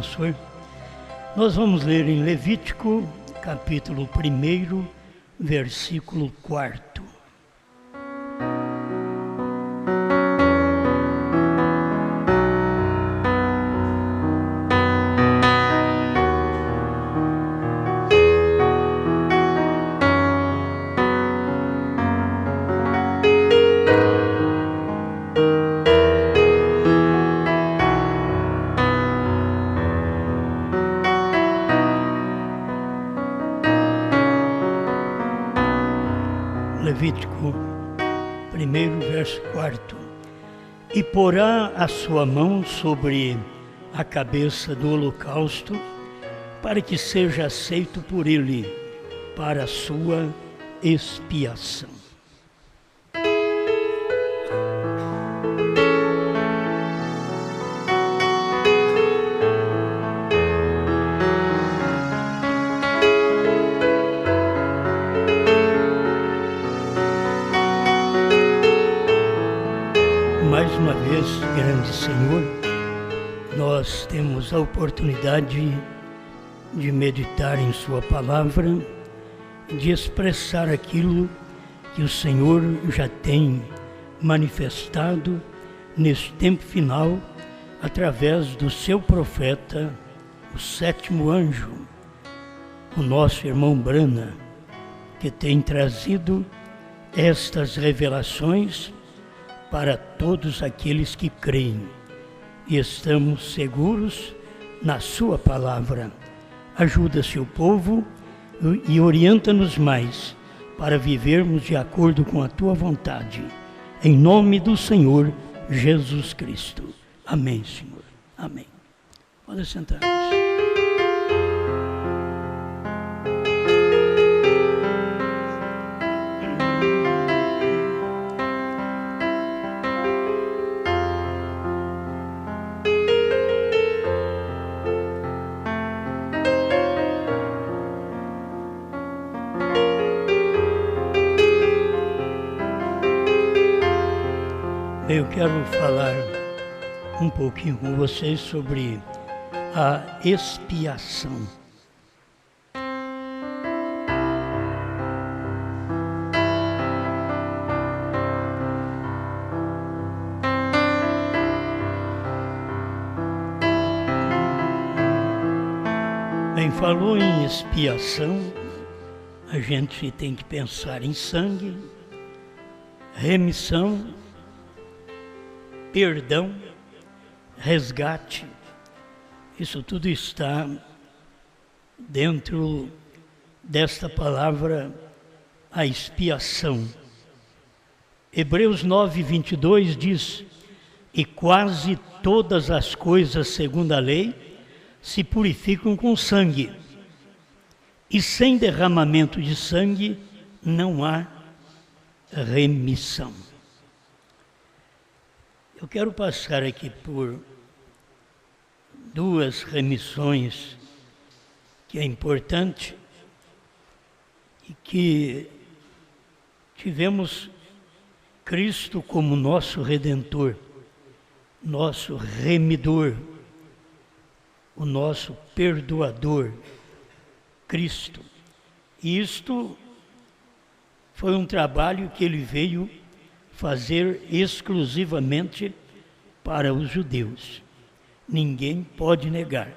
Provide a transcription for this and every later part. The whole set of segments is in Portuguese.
abençoe. Nós vamos ler em Levítico, capítulo 1, versículo 4. Levítico 1, verso 4. E porá a sua mão sobre a cabeça do holocausto, para que seja aceito por ele, para a sua expiação. Mais uma vez, grande Senhor, nós temos a oportunidade de meditar em Sua palavra, de expressar aquilo que o Senhor já tem manifestado neste tempo final, através do Seu profeta, o 7º anjo, o nosso irmão Brana, que tem trazido estas revelações para todos aqueles que creem, e estamos seguros na Sua palavra. Ajuda Seu povo e orienta-nos mais para vivermos de acordo com a Tua vontade. Em nome do Senhor Jesus Cristo. Amém, Senhor. Amém. Pode sentar-nos. Eu quero falar um pouquinho com vocês sobre a expiação. Bem, falou em expiação, a gente tem que pensar em sangue, remissão, perdão, resgate. Isso tudo está dentro desta palavra, a expiação. Hebreus 9:22 diz: e quase todas as coisas segundo a lei se purificam com sangue, e sem derramamento de sangue não há remissão. Eu quero passar aqui por duas remissões que é importante e que tivemos Cristo como nosso Redentor, nosso remidor, o nosso perdoador, Cristo. E isto foi um trabalho que Ele veio fazer exclusivamente para os judeus. Ninguém pode negar.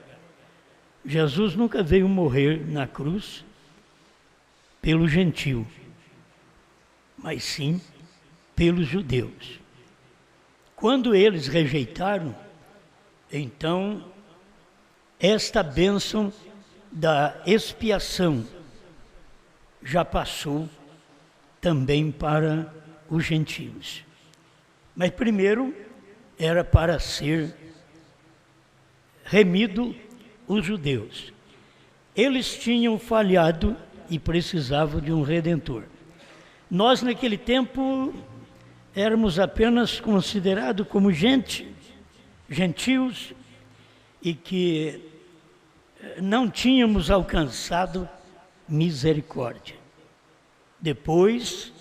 Jesus nunca veio morrer na cruz pelo gentio, mas sim pelos judeus. Quando eles rejeitaram, então esta bênção da expiação já passou também para os gentios. Mas primeiro era para ser remido os judeus. Eles tinham falhado e precisavam de um redentor. Nós naquele tempo éramos apenas considerados como gentios e que não tínhamos alcançado misericórdia. Depois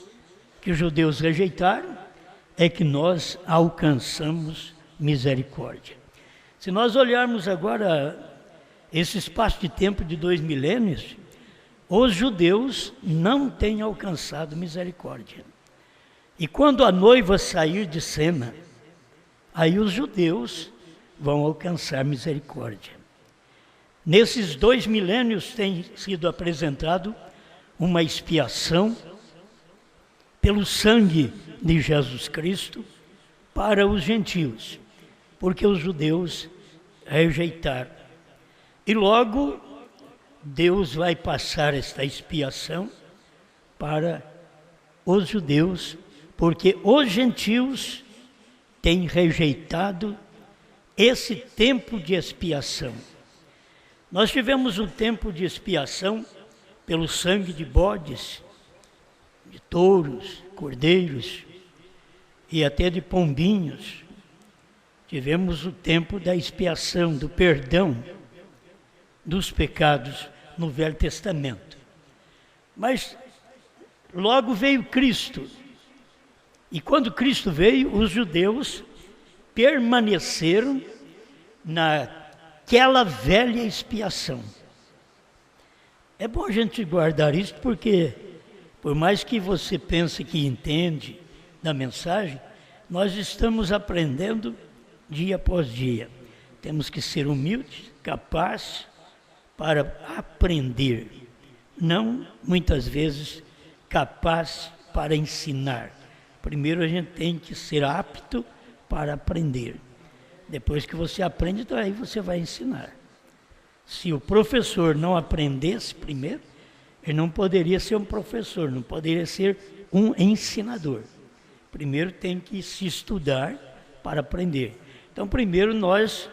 que os judeus rejeitaram, é que nós alcançamos misericórdia. Se nós olharmos agora esse espaço de tempo de 2 milênios, os judeus não têm alcançado misericórdia. E quando a noiva sair de cena, aí os judeus vão alcançar misericórdia. Nesses 2 milênios tem sido apresentado uma expiação pelo sangue de Jesus Cristo para os gentios, porque os judeus rejeitaram. E logo Deus vai passar esta expiação para os judeus, porque os gentios têm rejeitado esse tempo de expiação. Nós tivemos um tempo de expiação pelo sangue de bodes, de touros, cordeiros e até de pombinhos. Tivemos o tempo da expiação, do perdão dos pecados no Velho Testamento. Mas logo veio Cristo. E quando Cristo veio, os judeus permaneceram naquela velha expiação. É bom a gente guardar isso, porque por mais que você pense que entende da mensagem, nós estamos aprendendo dia após dia. Temos que ser humildes, capazes para aprender, não muitas vezes capaz para ensinar. Primeiro a gente tem que ser apto para aprender. Depois que você aprende, então aí você vai ensinar. Se o professor não aprendesse primeiro, ele não poderia ser um professor, não poderia ser um ensinador. Primeiro tem que se estudar para aprender. Então primeiro nós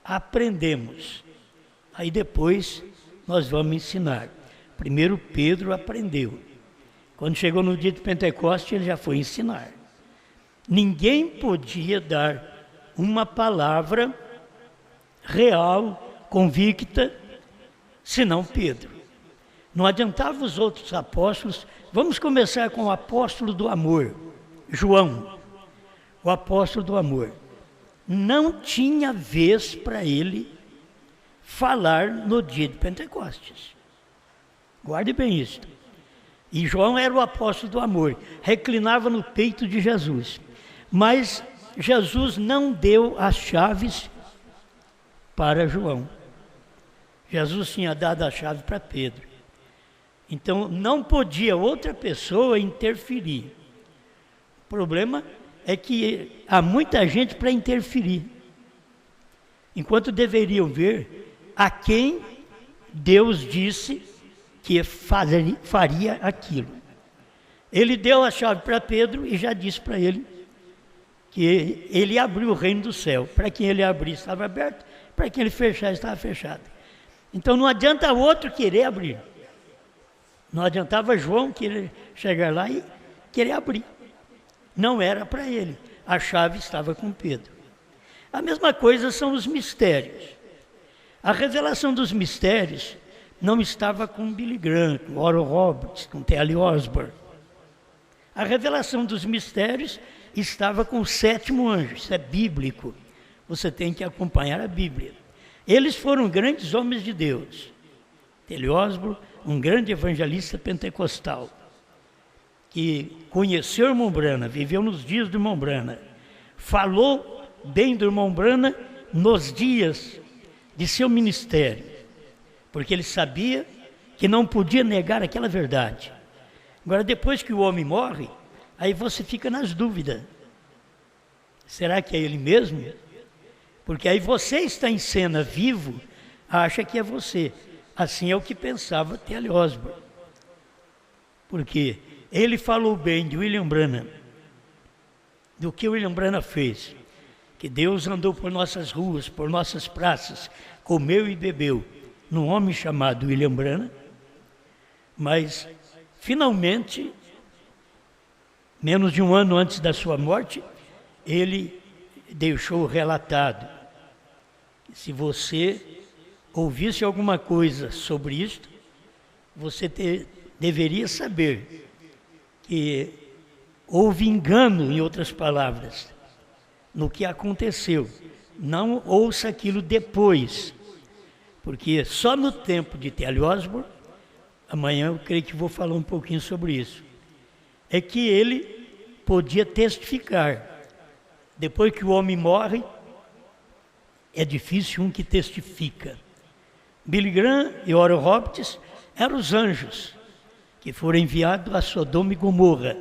aprendemos. Aí depois nós vamos ensinar. Primeiro Pedro aprendeu. Quando chegou no dia de Pentecostes, ele já foi ensinar. Ninguém podia dar uma palavra real, convicta, senão Pedro. Não adiantava os outros apóstolos. Vamos começar com o apóstolo do amor, João, o apóstolo do amor. Não tinha vez para ele falar no dia de Pentecostes. Guarde bem isso. E João era o apóstolo do amor, reclinava no peito de Jesus. Mas Jesus não deu as chaves para João. Jesus tinha dado a chave para Pedro. Então não podia outra pessoa interferir. O problema é que há muita gente para interferir, enquanto deveriam ver a quem Deus disse que faria aquilo. Ele deu a chave para Pedro e já disse para ele que ele abriu o reino do céu. Para quem ele abrir estava aberto, para quem ele fechar estava fechado. Então não adianta outro querer abrir. Não adiantava João querer chegar lá e querer abrir. Não era para ele. A chave estava com Pedro. A mesma coisa são os mistérios. A revelação dos mistérios não estava com Billy Graham, com Oral Roberts, com T.L. Osborne. A revelação dos mistérios estava com o 7º anjo. Isso é bíblico. Você tem que acompanhar a Bíblia. Eles foram grandes homens de Deus. T.L. Osborne, um grande evangelista pentecostal, que conheceu o irmão Branham, viveu nos dias do irmão Branham, falou bem do irmão Branham nos dias de seu ministério, porque ele sabia que não podia negar aquela verdade. Agora, depois que o homem morre, aí você fica nas dúvidas. Será que é ele mesmo? Porque aí você está em cena vivo, acha que é você. Assim é o que pensava T.L. Osborne. Porque ele falou bem de William Branham, do que William Branham fez. Que Deus andou por nossas ruas, por nossas praças, comeu e bebeu num homem chamado William Branham, mas finalmente, menos de um ano antes da sua morte, ele deixou relatado. Se você ouvisse alguma coisa sobre isto, você deveria saber que houve engano, em outras palavras, no que aconteceu. Não ouça aquilo depois. Porque só no tempo de T.L. Osborne, amanhã eu creio que vou falar um pouquinho sobre isso, é que ele podia testificar. Depois que o homem morre, é difícil um que testifica. Billy Graham e Oral Roberts eram os anjos que foram enviados a Sodoma e Gomorra,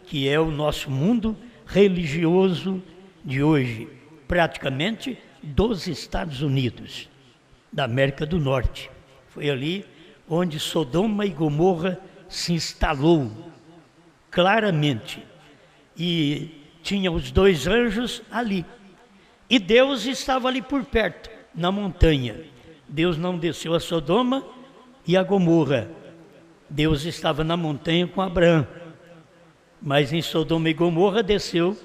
que é o nosso mundo religioso de hoje, praticamente dos Estados Unidos, da América do Norte. Foi ali onde Sodoma e Gomorra se instalou claramente. E tinha os dois anjos ali. E Deus estava ali por perto, na montanha. Deus não desceu a Sodoma e a Gomorra. Deus estava na montanha com Abraão. Mas em Sodoma e Gomorra desceu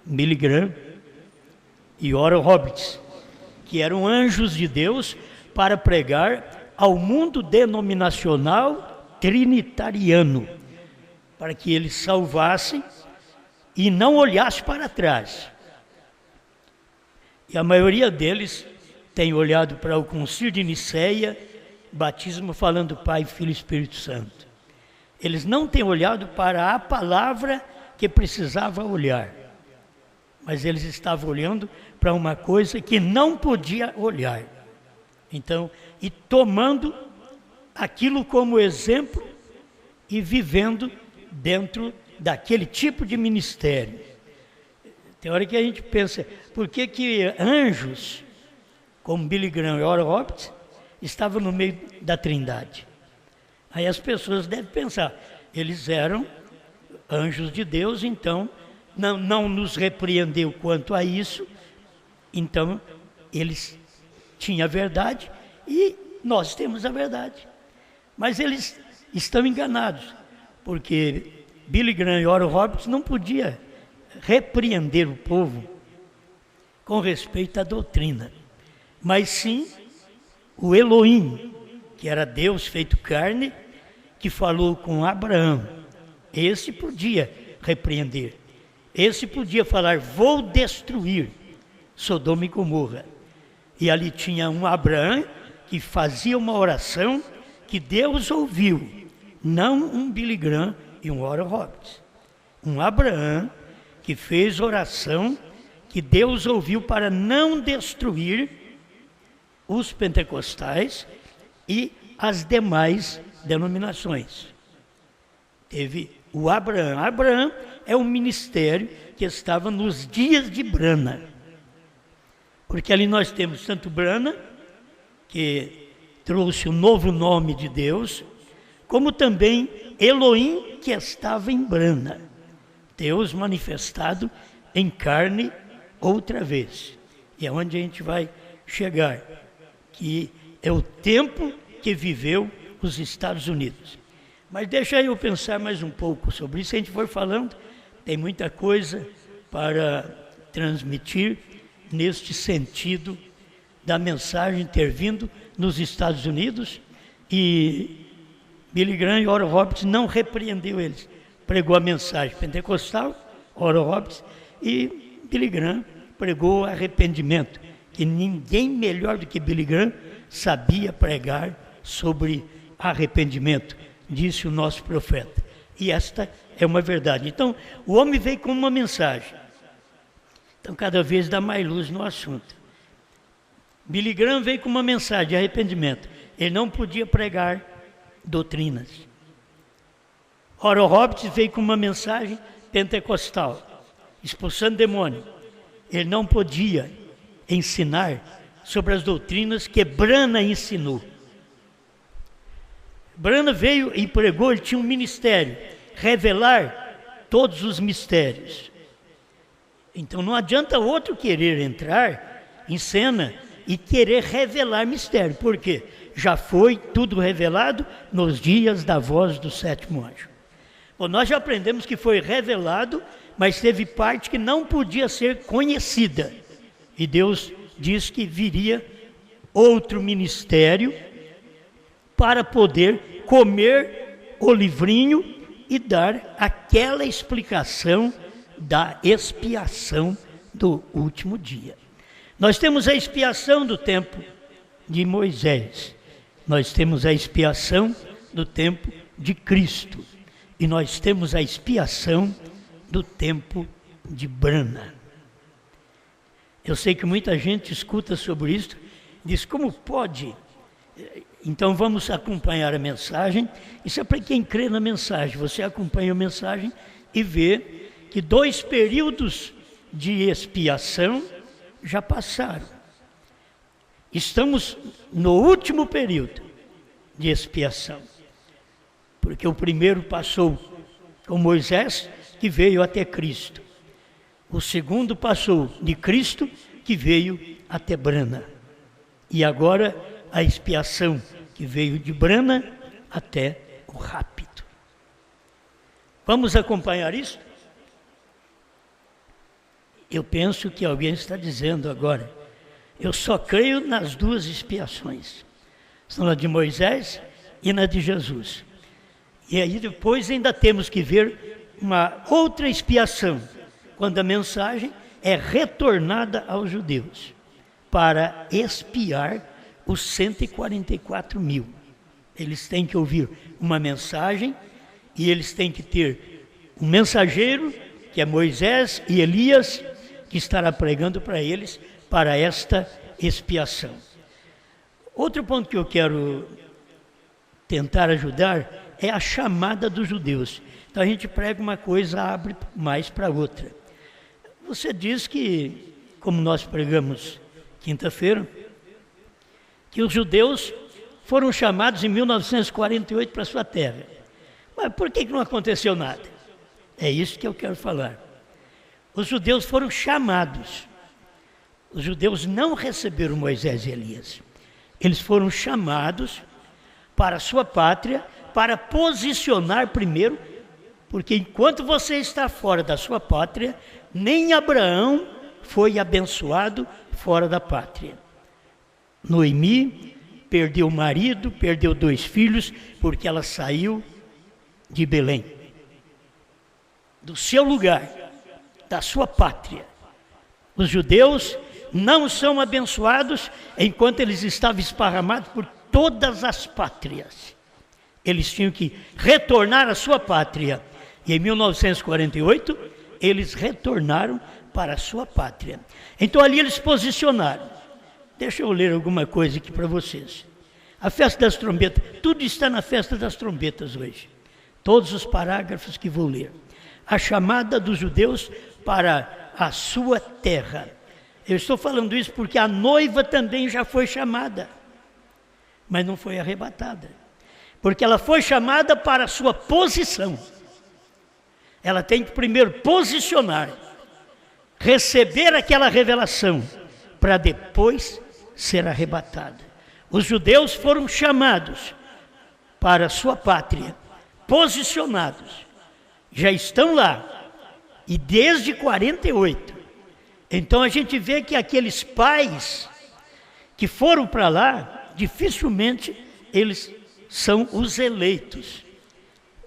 Billy Graham e Oral Roberts, que eram anjos de Deus para pregar ao mundo denominacional trinitariano, para que eles salvassem e não olhassem para trás. E a maioria deles tem olhado para o Concílio de Nicéia, batismo falando Pai, Filho e Espírito Santo. Eles não têm olhado para a palavra que precisava olhar, mas eles estavam olhando para uma coisa que não podia olhar. Então, e tomando aquilo como exemplo e vivendo dentro daquele tipo de ministério. Tem hora que a gente pensa, por que anjos, como Billy Graham e Oral Roberts, estavam no meio da Trindade? Aí as pessoas devem pensar, eles eram anjos de Deus, então não nos repreendeu quanto a isso, então eles tinham a verdade e nós temos a verdade. Mas eles estão enganados, porque Billy Graham e Oral Roberts não podia repreender o povo com respeito à doutrina, mas sim o Elohim, que era Deus feito carne, que falou com Abraão. Esse podia repreender, esse podia falar, vou destruir Sodoma e Gomorra. E ali tinha um Abraão que fazia uma oração que Deus ouviu, não um Billy Graham e um Oral Roberts. Um Abraão que fez oração que Deus ouviu para não destruir os pentecostais e as demais denominações. Teve o Abraão. Abraão é um ministério que estava nos dias de Brana. Porque ali nós temos tanto Brana, que trouxe o novo nome de Deus, como também Elohim, que estava em Brana. Deus manifestado em carne outra vez. E é onde a gente vai chegar, que é o tempo que viveu os Estados Unidos. Mas deixa eu pensar mais um pouco sobre isso. A gente foi falando, tem muita coisa para transmitir neste sentido da mensagem ter vindo nos Estados Unidos, e Billy Graham e Oral Roberts não repreendeu eles. Pregou a mensagem pentecostal, Oral Roberts, e Billy Graham pregou arrependimento, que ninguém melhor do que Billy Graham sabia pregar sobre arrependimento, disse o nosso profeta. E esta é uma verdade. Então, o homem veio com uma mensagem. Então, cada vez dá mais luz no assunto. Billy Graham veio com uma mensagem de arrependimento. Ele não podia pregar doutrinas. Oral Roberts veio com uma mensagem pentecostal, expulsando demônio. Ele não podia ensinar sobre as doutrinas que Brana ensinou. Brana veio e pregou, ele tinha um ministério, revelar todos os mistérios. Então não adianta outro querer entrar em cena e querer revelar mistério. Por quê? Já foi tudo revelado nos dias da voz do sétimo anjo. Bom, nós já aprendemos que foi revelado, mas teve parte que não podia ser conhecida. E Deus diz que viria outro ministério para poder comer o livrinho e dar aquela explicação da expiação do último dia. Nós temos a expiação do tempo de Moisés. Nós temos a expiação do tempo de Cristo. E nós temos a expiação do tempo de Brana. Eu sei que muita gente escuta sobre isso, diz, como pode? Então vamos acompanhar a mensagem. Isso é para quem crê na mensagem. Você acompanha a mensagem e vê que 2 períodos de expiação já passaram. Estamos no último período de expiação. Porque o primeiro passou com Moisés, que veio até Cristo. O segundo passou de Cristo, que veio até Brana. E agora a expiação que veio de Brana até o rápido. Vamos acompanhar isso? Eu penso que alguém está dizendo agora, eu só creio nas 2 expiações. São a de Moisés e na de Jesus. E aí depois ainda temos que ver uma outra expiação, quando a mensagem é retornada aos judeus, para expiar os 144 mil. Eles têm que ouvir uma mensagem e eles têm que ter um mensageiro, que é Moisés e Elias, que estará pregando para eles para esta expiação. Outro ponto que eu quero tentar ajudar é a chamada dos judeus. Então a gente prega uma coisa, abre mais para outra. Você diz que, como nós pregamos quinta-feira, que os judeus foram chamados em 1948 para a sua terra. Mas por que não aconteceu nada? É isso que eu quero falar. Os judeus foram chamados. Os judeus não receberam Moisés e Elias. Eles foram chamados para a sua pátria, para posicionar primeiro, porque enquanto você está fora da sua pátria, nem Abraão foi abençoado fora da pátria. Noemi perdeu o marido, perdeu 2 filhos, porque ela saiu de Belém, do seu lugar, da sua pátria. Os judeus não são abençoados enquanto eles estavam esparramados por todas as pátrias. Eles tinham que retornar à sua pátria. E em 1948, eles retornaram para a sua pátria. Então ali eles posicionaram. Deixa eu ler alguma coisa aqui para vocês. A festa das trombetas, tudo está na festa das trombetas hoje. Todos os parágrafos que vou ler. A chamada dos judeus para a sua terra. Eu estou falando isso porque a noiva também já foi chamada, mas não foi arrebatada. Porque ela foi chamada para a sua posição. Ela tem que primeiro posicionar, receber aquela revelação, para depois ser arrebatada. Os judeus foram chamados para a sua pátria, posicionados, já estão lá, e desde 48. Então a gente vê que aqueles pais que foram para lá, dificilmente eles são os eleitos.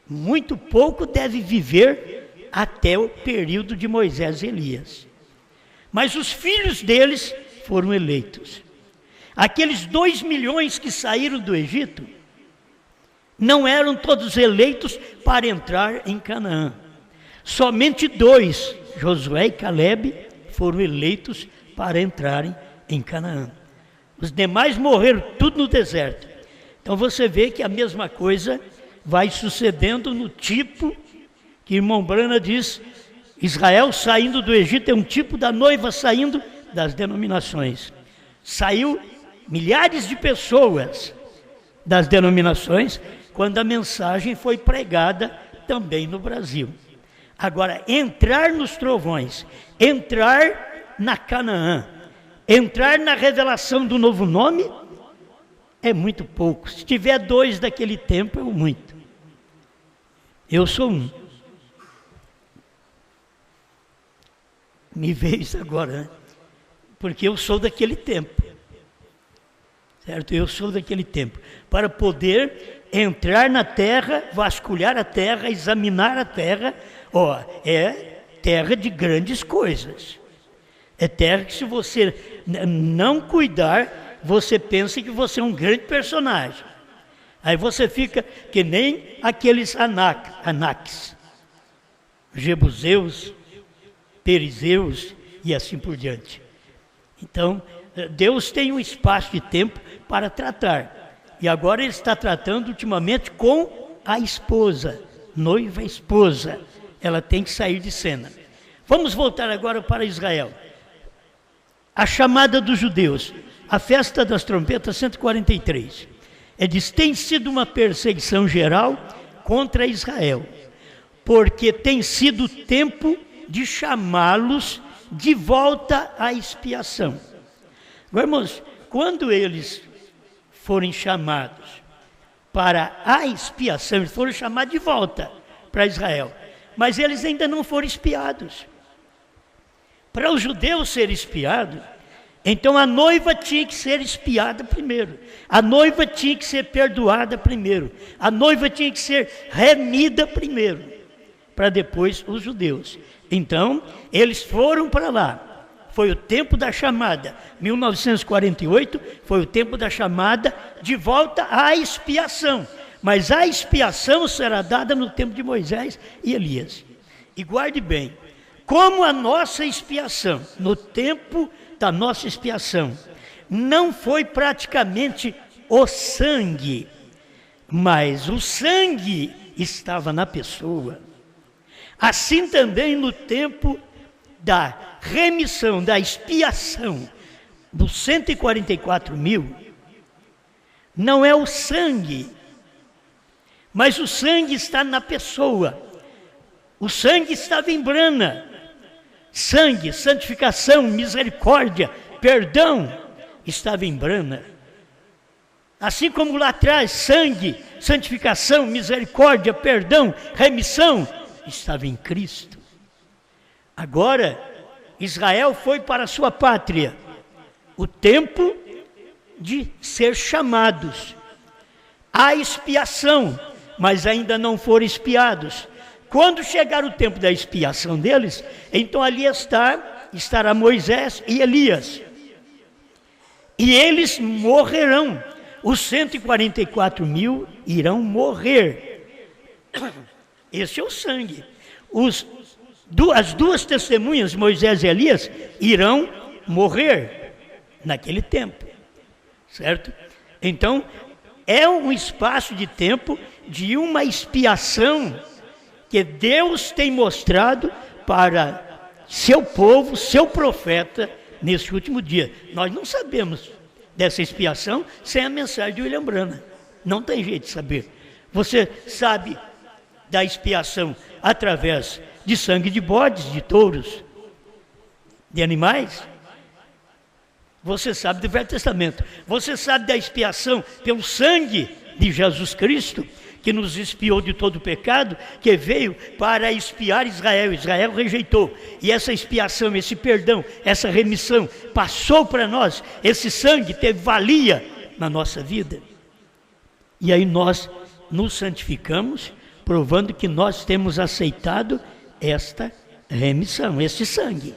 Muito pouco deve viver até o período de Moisés e Elias. Mas os filhos deles foram eleitos. Aqueles 2 milhões que saíram do Egito, não eram todos eleitos para entrar em Canaã. Somente 2, Josué e Caleb, foram eleitos para entrarem em Canaã. Os demais morreram tudo no deserto. Então você vê que a mesma coisa vai sucedendo no tipo que irmão Brana diz, Israel saindo do Egito é um tipo da noiva saindo das denominações. Saiu milhares de pessoas das denominações quando a mensagem foi pregada também no Brasil. Agora, entrar nos trovões, entrar na Canaã, entrar na revelação do novo nome, é muito pouco. Se tiver 2 daquele tempo, é muito. Eu sou um. Me veio isso agora, né? Porque eu sou daquele tempo. Certo? Eu sou daquele tempo. Para poder entrar na terra, vasculhar a terra, examinar a terra, é terra de grandes coisas. É terra que se você não cuidar, você pensa que você é um grande personagem. Aí você fica que nem aqueles Anaques, Jebuseus, Perizeus e assim por diante. Então, Deus tem um espaço de tempo para tratar. E agora Ele está tratando ultimamente com a esposa, noiva esposa. Ela tem que sair de cena. Vamos voltar agora para Israel. A chamada dos judeus, a festa das trombetas 143. Diz, tem sido uma perseguição geral contra Israel, porque tem sido tempo de chamá-los de volta à expiação. Agora, irmãos, quando eles forem chamados para a expiação, eles foram chamados de volta para Israel, mas eles ainda não foram expiados. Para os judeus serem expiados, então a noiva tinha que ser expiada primeiro, a noiva tinha que ser perdoada primeiro, a noiva tinha que ser remida primeiro, para depois os judeus. Então, eles foram para lá. Foi o tempo da chamada. 1948 foi o tempo da chamada de volta à expiação. Mas a expiação será dada no tempo de Moisés e Elias. E guarde bem, como a nossa expiação, no tempo da nossa expiação, não foi praticamente o sangue, mas o sangue estava na pessoa. Assim também no tempo da remissão, da expiação dos 144 mil, não é o sangue, mas o sangue está na pessoa. O sangue estava em Brana. Sangue, santificação, misericórdia, perdão, estava em Brana. Assim como lá atrás, sangue, santificação, misericórdia, perdão, remissão, estava em Cristo. Agora, Israel foi para a sua pátria, o tempo de ser chamados à expiação, mas ainda não foram expiados. Quando chegar o tempo da expiação deles, então ali estará Moisés e Elias. E eles morrerão. Os 144 mil irão morrer. Esse é o sangue. As duas testemunhas, Moisés e Elias, irão morrer naquele tempo. Certo? Então, é um espaço de tempo de uma expiação que Deus tem mostrado para seu povo, seu profeta, nesse último dia. Nós não sabemos dessa expiação sem a mensagem de William Branham. Não tem jeito de saber. Você sabe da expiação através de sangue de bodes, de touros, de animais. Você sabe do Velho Testamento. Você sabe da expiação pelo sangue de Jesus Cristo, que nos expiou de todo o pecado, que veio para expiar Israel. Israel rejeitou. E essa expiação, esse perdão, essa remissão passou para nós. Esse sangue teve valia na nossa vida. E aí nós nos santificamos, provando que nós temos aceitado esta remissão, este sangue.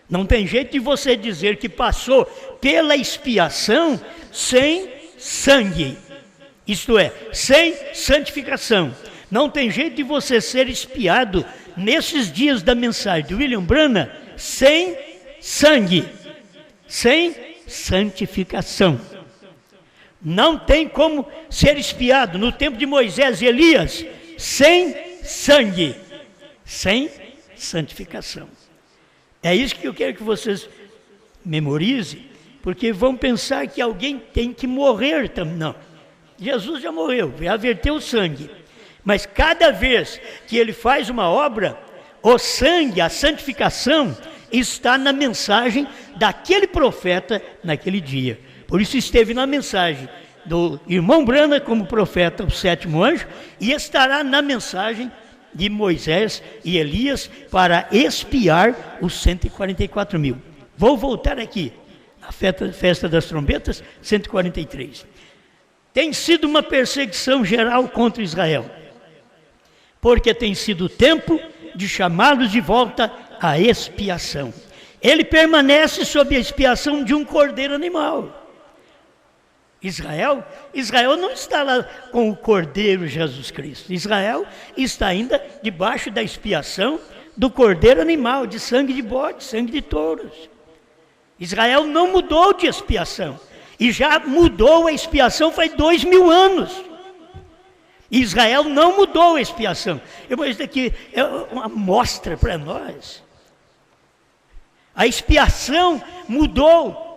Não tem jeito de você dizer que passou pela expiação sem sangue. Isto é, sem santificação. Não tem jeito de você ser expiado nesses dias da mensagem de William Branham sem sangue, sem santificação. Não tem como ser expiado no tempo de Moisés e Elias sem sangue, sem santificação. É isso que eu quero que vocês memorizem, porque vão pensar que alguém tem que morrer também. Não. Jesus já morreu, já verteu o sangue. Mas cada vez que ele faz uma obra, o sangue, a santificação, está na mensagem daquele profeta naquele dia. Por isso esteve na mensagem do irmão Branham como profeta, o sétimo anjo, e estará na mensagem de Moisés e Elias para expiar os 144 mil. Vou voltar aqui, a festa das trombetas, 143. Tem sido uma perseguição geral contra Israel, porque tem sido o tempo de chamá-los de volta à expiação. Ele permanece sob a expiação de um cordeiro animal. Israel não está lá com o Cordeiro Jesus Cristo. Israel está ainda debaixo da expiação do cordeiro animal, de sangue de bode, sangue de touros. Israel não mudou de expiação. E já mudou a expiação faz 2000 anos. Israel não mudou a expiação. Isso aqui é uma amostra para nós. A expiação mudou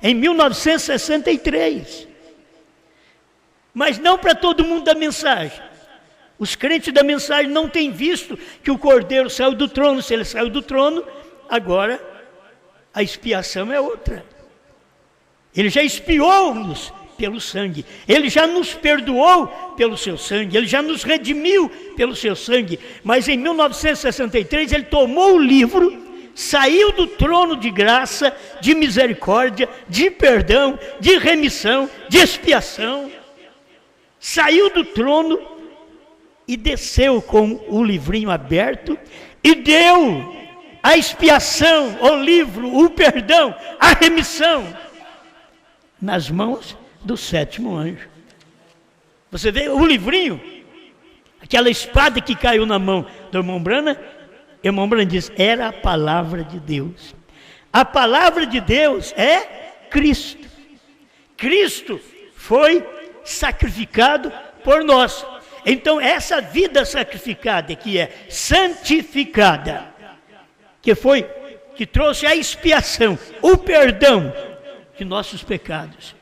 em 1963. Mas não para todo mundo da mensagem. Os crentes da mensagem não têm visto que o Cordeiro saiu do trono. Se ele saiu do trono, agora a expiação é outra. Ele já expiou-nos pelo sangue. Ele já nos perdoou pelo seu sangue. Ele já nos redimiu pelo seu sangue. Mas em 1963 ele tomou o livro, saiu do trono de graça, de misericórdia, de perdão, de remissão, de expiação. Saiu do trono e desceu com o livrinho aberto e deu a expiação, o livro, o perdão, a remissão nas mãos do sétimo anjo. Você vê o livrinho, aquela espada que caiu na mão do irmão Brana diz, era a palavra de Deus. A palavra de Deus é Cristo. Cristo foi sacrificado por nós. Então essa vida sacrificada, que é santificada, que trouxe a expiação, o perdão de nossos pecados,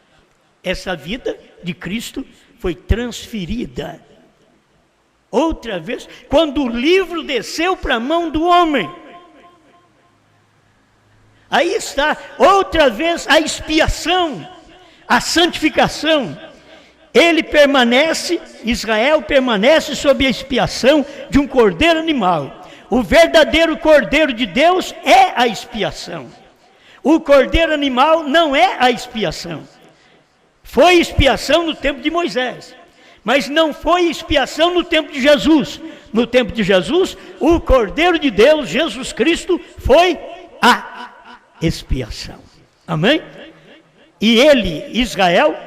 essa vida de Cristo foi transferida outra vez, quando o livro desceu para a mão do homem. Aí está outra vez a expiação, a santificação. Israel permanece sob a expiação de um cordeiro animal. O verdadeiro cordeiro de Deus é a expiação. O cordeiro animal não é a expiação. Foi expiação no tempo de Moisés, mas não foi expiação no tempo de Jesus. No tempo de Jesus, o Cordeiro de Deus, Jesus Cristo, foi a expiação. Amém? E ele, Israel,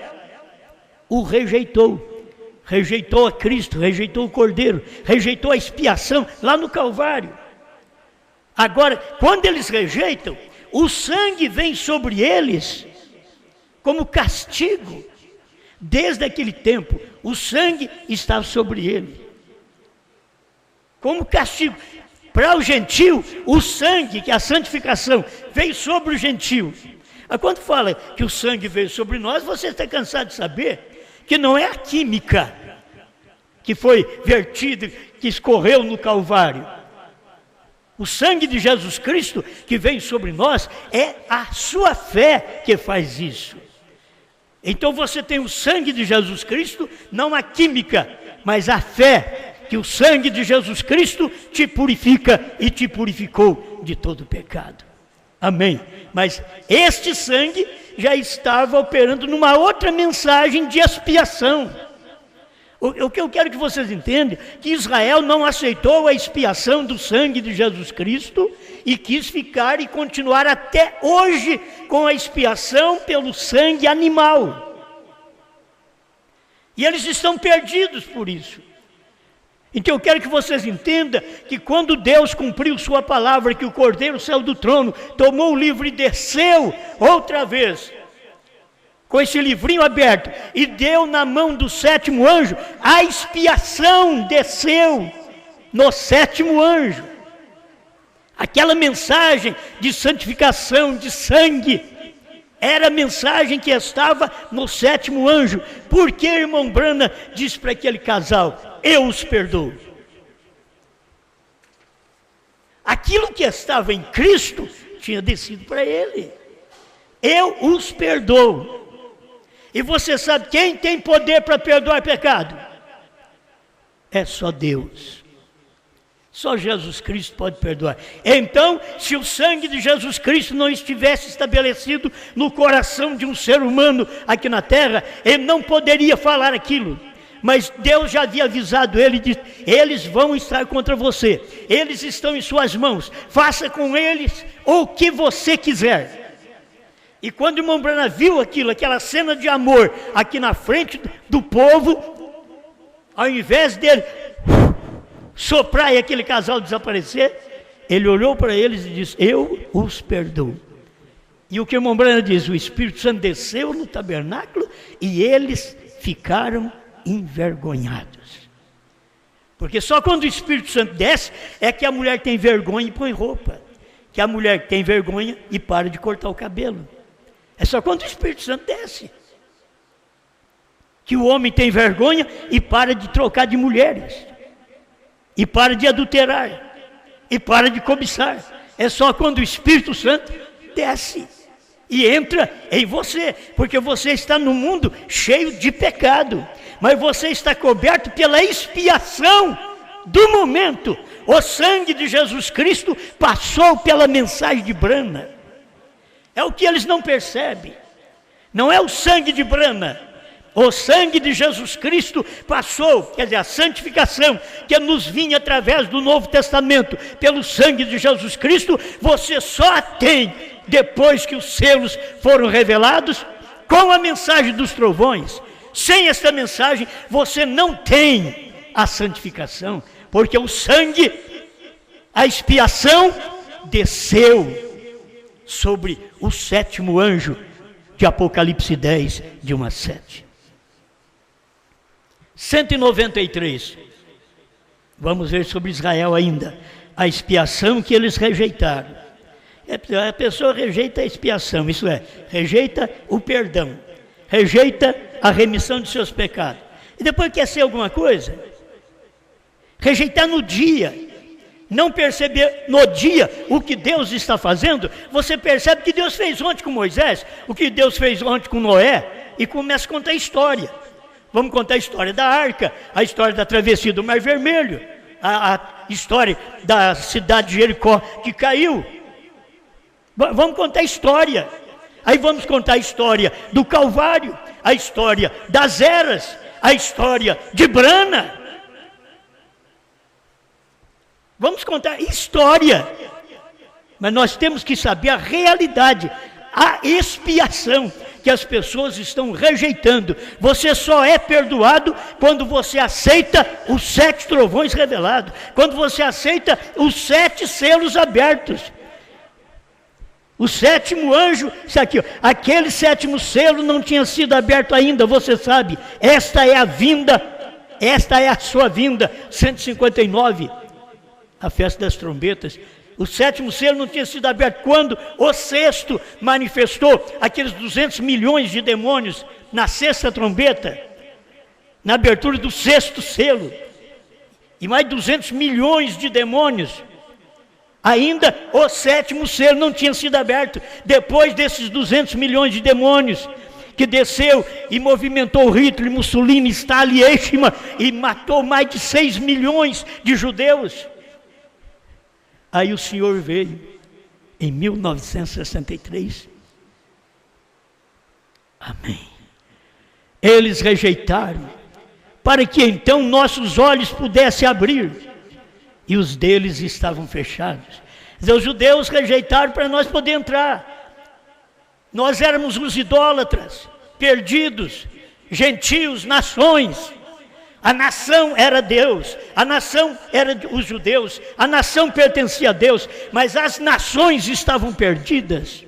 o rejeitou. Rejeitou a Cristo, rejeitou o Cordeiro, rejeitou a expiação lá no Calvário. Agora, quando eles rejeitam, o sangue vem sobre eles como castigo. Desde aquele tempo, o sangue estava sobre ele como castigo. Para o gentio, o sangue, que é a santificação, veio sobre o gentio. Quando fala que o sangue veio sobre nós, você está cansado de saber que não é a química que foi vertida, que escorreu no Calvário. O sangue de Jesus Cristo que vem sobre nós é a sua fé que faz isso. Então você tem o sangue de Jesus Cristo, não a química, mas a fé, que o sangue de Jesus Cristo te purifica e te purificou de todo pecado. Amém. Mas este sangue já estava operando numa outra mensagem de expiação. O que eu quero que vocês entendam, que Israel não aceitou a expiação do sangue de Jesus Cristo e quis ficar e continuar até hoje com a expiação pelo sangue animal. E eles estão perdidos por isso. Então eu quero que vocês entendam que quando Deus cumpriu sua palavra, que o Cordeiro saiu do trono, tomou o livro e desceu outra vez, com esse livrinho aberto, e deu na mão do sétimo anjo, a expiação desceu no sétimo anjo. Aquela mensagem de santificação, de sangue, era a mensagem que estava no sétimo anjo. Porque irmão Brana disse para aquele casal, eu os perdoo. Aquilo que estava em Cristo tinha descido para ele. Eu os perdoo. E você sabe quem tem poder para perdoar pecado? É só Deus. Só Jesus Cristo pode perdoar. Então, se o sangue de Jesus Cristo não estivesse estabelecido no coração de um ser humano aqui na terra, ele não poderia falar aquilo. Mas Deus já havia avisado ele, disse, eles vão estar contra você. Eles estão em suas mãos. Faça com eles o que você quiser. E quando o irmão Branham viu aquilo, aquela cena de amor aqui na frente do povo, ao invés dele soprar e aquele casal desaparecer, ele olhou para eles e disse: eu os perdoo. E o que o irmão Branham diz: o Espírito Santo desceu no tabernáculo e eles ficaram envergonhados. Porque só quando o Espírito Santo desce é que a mulher tem vergonha e põe roupa, que a mulher tem vergonha e para de cortar o cabelo. É só quando o Espírito Santo desce que o homem tem vergonha e para de trocar de mulheres, e para de adulterar, e para de cobiçar. É só quando o Espírito Santo desce e entra em você, porque você está no mundo cheio de pecado, mas você está coberto pela expiação do momento. O sangue de Jesus Cristo passou pela mensagem de Branham. É o que eles não percebem. Não é o sangue de Branham. O sangue de Jesus Cristo passou, quer dizer, a santificação que nos vinha através do Novo Testamento, pelo sangue de Jesus Cristo, você só tem depois que os selos foram revelados, com a mensagem dos trovões. Sem esta mensagem, você não tem a santificação, porque o sangue, a expiação, desceu sobre o sétimo anjo de Apocalipse 10, de 1 a 7. 193. Vamos ver sobre Israel ainda. A expiação que eles rejeitaram. A pessoa rejeita a expiação, isso é, rejeita o perdão, rejeita a remissão de seus pecados. E depois quer ser alguma coisa? Rejeitar no dia. Não perceber no dia o que Deus está fazendo. Você percebe que Deus fez ontem com Moisés, o que Deus fez ontem com Noé, e começa a contar a história. Vamos contar a história da arca, a história da travessia do Mar Vermelho, a história da cidade de Jericó que caiu. Vamos contar a história. Aí vamos contar a história do Calvário, a história das eras, a história de Branham. Vamos contar história, mas nós temos que saber a realidade, a expiação que as pessoas estão rejeitando. Você só é perdoado quando você aceita os 7 trovões revelados, quando você aceita os 7 selos abertos. O sétimo anjo, isso aqui, aquele sétimo selo não tinha sido aberto ainda, você sabe. Esta é a vinda, esta é a sua vinda. 159. A festa das trombetas. O sétimo selo não tinha sido aberto quando o sexto manifestou aqueles 200 milhões de demônios na sexta trombeta, na abertura do sexto selo, e mais 200 milhões de demônios. Ainda o sétimo selo não tinha sido aberto. Depois desses 200 milhões de demônios que desceu e movimentou Hitler, Mussolini, Stalin, Eichmann, e matou mais de 6 milhões de judeus. Aí o Senhor veio em 1963. Amém. Eles rejeitaram, para que então nossos olhos pudessem abrir, e os deles estavam fechados. Os judeus rejeitaram para nós poder entrar. Nós éramos os idólatras, perdidos, gentios, nações. A nação era Deus, a nação era os judeus, a nação pertencia a Deus, mas as nações estavam perdidas.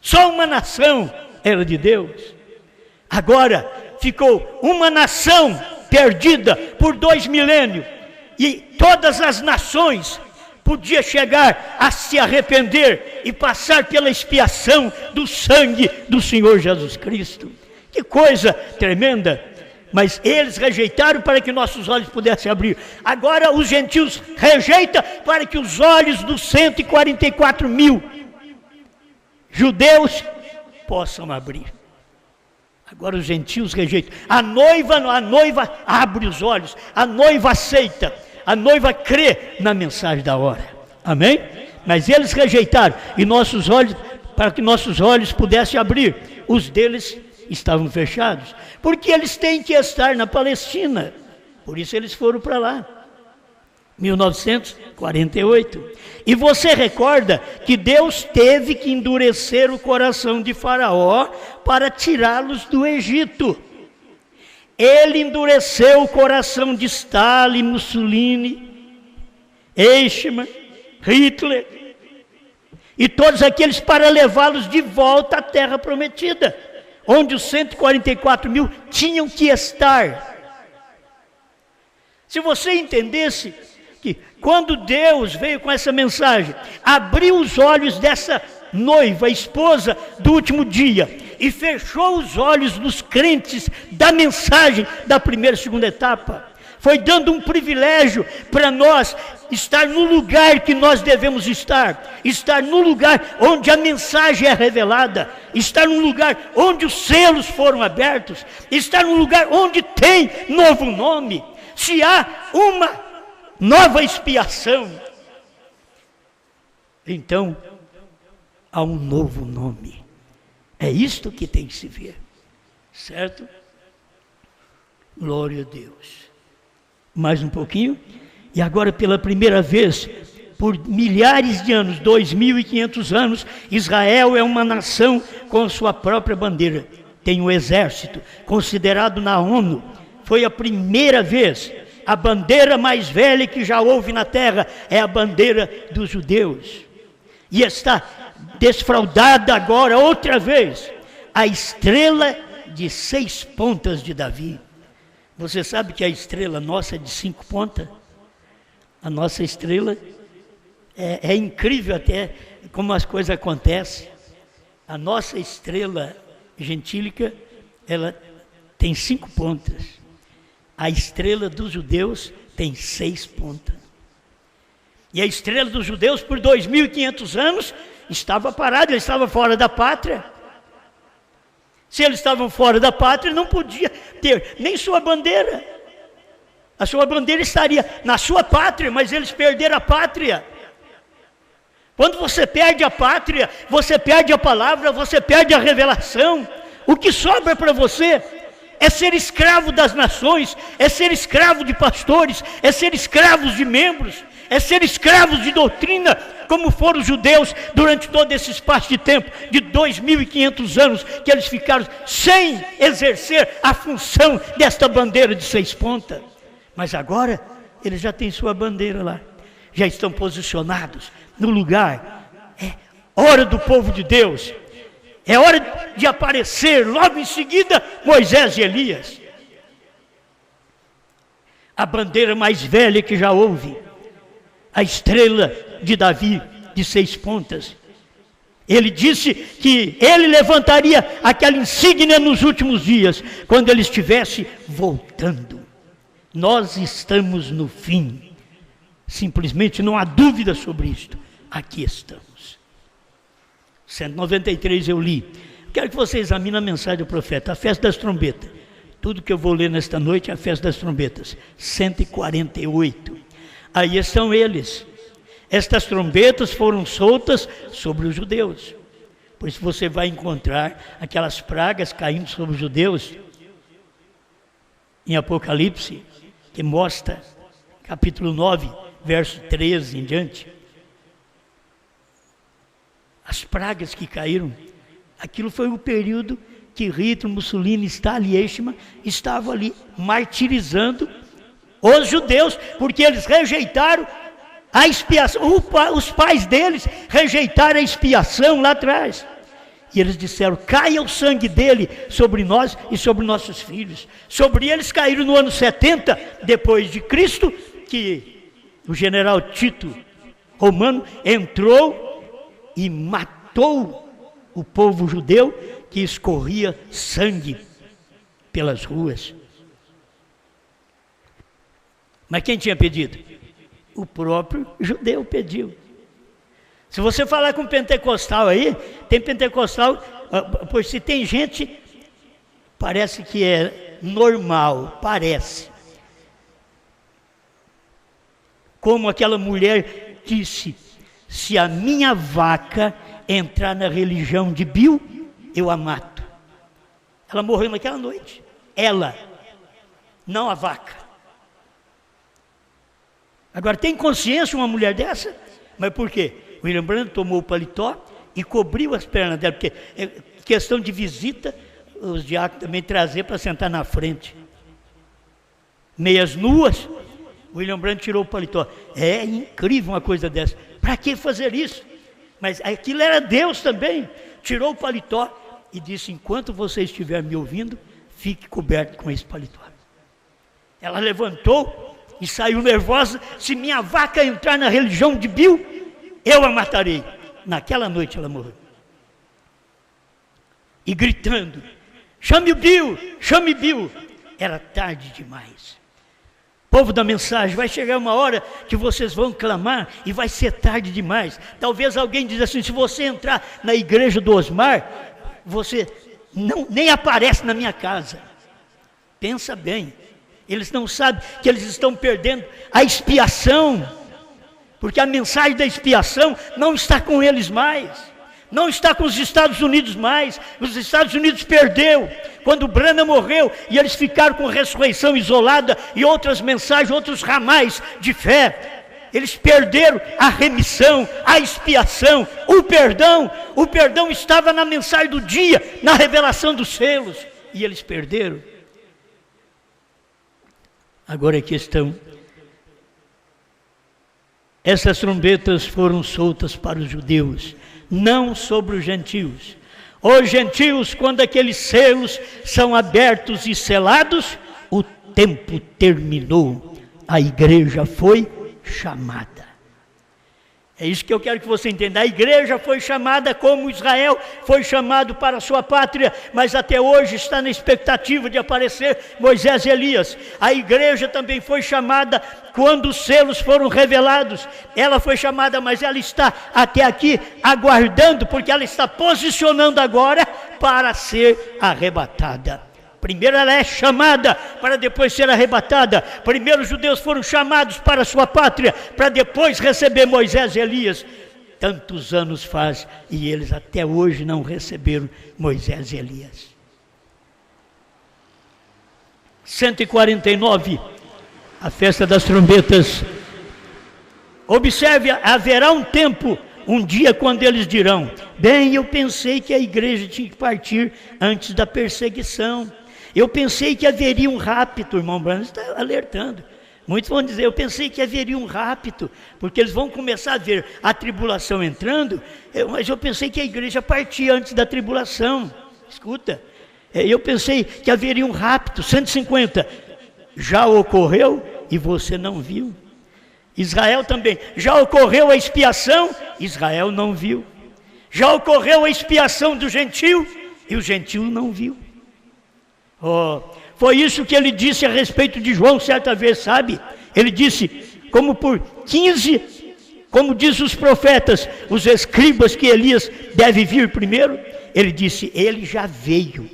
Só uma nação era de Deus. Agora ficou uma nação perdida por 2 milênios, e todas as nações podiam chegar a se arrepender e passar pela expiação do sangue do Senhor Jesus Cristo. Que coisa tremenda! Mas eles rejeitaram para que nossos olhos pudessem abrir. Agora os gentios rejeitam para que os olhos dos 144 mil judeus possam abrir. Agora os gentios rejeitam. A noiva abre os olhos, a noiva aceita, a noiva crê na mensagem da hora. Amém? Mas eles rejeitaram, e nossos olhos, para que nossos olhos pudessem abrir, os deles estavam fechados, porque eles têm que estar na Palestina, por isso eles foram para lá. 1948. E você recorda que Deus teve que endurecer o coração de Faraó para tirá-los do Egito. Ele endureceu o coração de Stalin, Mussolini, Eichmann, Hitler e todos aqueles para levá-los de volta à terra prometida, onde os 144 mil tinham que estar. Se você entendesse que quando Deus veio com essa mensagem, abriu os olhos dessa noiva, esposa do último dia, e fechou os olhos dos crentes da mensagem da primeira e segunda etapa, foi dando um privilégio para nós estar no lugar que nós devemos estar no lugar onde a mensagem é revelada, estar no lugar onde os selos foram abertos, estar no lugar onde tem novo nome. Se há uma nova expiação, então há um novo nome. É isto que tem que se ver, certo? Glória a Deus. Mais um pouquinho. E agora, pela primeira vez, por milhares de anos, 2.500 anos, Israel é uma nação com sua própria bandeira. Tem um exército, considerado na ONU. Foi a primeira vez. A bandeira mais velha que já houve na terra é a bandeira dos judeus. E está desfraldada agora outra vez a estrela de 6 pontas de Davi. Você sabe que a estrela nossa é de 5 pontas? A nossa estrela é incrível até como as coisas acontecem. A nossa estrela gentílica, ela tem 5 pontas. A estrela dos judeus tem 6 pontas. E a estrela dos judeus, por 2.500 anos, estava parada, ele estava fora da pátria. Se eles estavam fora da pátria, não podia ter nem sua bandeira. A sua bandeira estaria na sua pátria, mas eles perderam a pátria. Quando você perde a pátria, você perde a palavra, você perde a revelação. O que sobra para você é ser escravo das nações, é ser escravo de pastores, é ser escravos de membros, é ser escravos de doutrina, como foram os judeus durante todo esse espaço de tempo, de 2.500 anos, que eles ficaram sem exercer a função desta bandeira de 6 pontas. Mas agora, eles já têm sua bandeira lá, já estão posicionados no lugar. É hora do povo de Deus, é hora de aparecer, logo em seguida, Moisés e Elias. A bandeira mais velha que já houve, a estrela de Davi, de 6 pontas. Ele disse que ele levantaria aquela insígnia nos últimos dias, quando ele estivesse voltando. Nós estamos no fim, simplesmente não há dúvida sobre isto. Aqui estamos. 193 eu li. Quero que você examine a mensagem do profeta, a festa das trombetas. Tudo que eu vou ler nesta noite é a festa das trombetas. 148. Aí estão eles. Estas trombetas foram soltas sobre os judeus. Por isso você vai encontrar aquelas pragas caindo sobre os judeus em Apocalipse, que mostra, capítulo 9, verso 13 em diante. As pragas que caíram, aquilo foi o período que Hitler, Mussolini, Stalin e Eichmann estavam ali martirizando os judeus, porque eles rejeitaram a expiação. Os pais deles rejeitaram a expiação lá atrás. E eles disseram: caia o sangue dele sobre nós e sobre nossos filhos. Sobre eles caíram no ano 70 depois de Cristo, que o general Tito romano entrou e matou o povo judeu, que escorria sangue pelas ruas. Mas quem tinha pedido? O próprio judeu pediu. Se você falar com pentecostal aí, tem pentecostal, pois se tem gente, parece que é normal, parece. Como aquela mulher disse: se a minha vaca entrar na religião de Bill, eu a mato. Ela morreu naquela noite. Ela, não a vaca. Agora, tem consciência uma mulher dessa? Mas por quê? William Branham tomou o paletó e cobriu as pernas dela, porque é questão de visita, os diáconos também trazer para sentar na frente. Meias nuas, William Branham tirou o paletó. É incrível uma coisa dessa. Para que fazer isso? Mas aquilo era Deus também. Tirou o paletó e disse: enquanto você estiver me ouvindo, fique coberto com esse paletó. Ela levantou e saiu nervosa. Se minha vaca entrar na religião de Bill, eu a matarei. Naquela noite ela morreu. E gritando: chame o Bill, chame Bill. Era tarde demais. Povo da mensagem, vai chegar uma hora que vocês vão clamar e vai ser tarde demais. Talvez alguém diz assim: se você entrar na igreja do Osmar, você nem aparece na minha casa. Pensa bem, eles não sabem que eles estão perdendo a expiação, porque a mensagem da expiação não está com eles mais. Não está com os Estados Unidos mais. Os Estados Unidos perdeu quando Branham morreu e eles ficaram com ressurreição isolada e outras mensagens, outros ramais de fé. Eles perderam a remissão, a expiação, o perdão. O perdão estava na mensagem do dia, na revelação dos selos, e eles perderam. Agora a questão: essas trombetas foram soltas para os judeus, não sobre os gentios. Os gentios, quando aqueles selos são abertos e selados, o tempo terminou, a igreja foi chamada. É isso que eu quero que você entenda. A igreja foi chamada como Israel foi chamado para a sua pátria, mas até hoje está na expectativa de aparecer Moisés e Elias. A igreja também foi chamada quando os selos foram revelados. Ela foi chamada, mas ela está até aqui aguardando, porque ela está posicionando agora para ser arrebatada. Primeiro ela é chamada para depois ser arrebatada. Primeiro os judeus foram chamados para a sua pátria, para depois receber Moisés e Elias. Tantos anos faz e eles até hoje não receberam Moisés e Elias. 149, a festa das trombetas. Observe, haverá um tempo, um dia quando eles dirão: bem, eu pensei que a igreja tinha que partir antes da perseguição. Eu pensei que haveria um rapto. O irmão Branham está alertando. Muitos vão dizer: eu pensei que haveria um rapto, porque eles vão começar a ver a tribulação entrando, mas eu pensei que a igreja partia antes da tribulação. Escuta, eu pensei que haveria um rapto. 150, já ocorreu e você não viu. Israel também, já ocorreu a expiação, Israel não viu. Já ocorreu a expiação do gentio e o gentio não viu. Foi isso que ele disse a respeito de João certa vez, sabe? Ele disse: como por 15, como diz os profetas, os escribas, que Elias deve vir primeiro. Ele disse: ele já veio.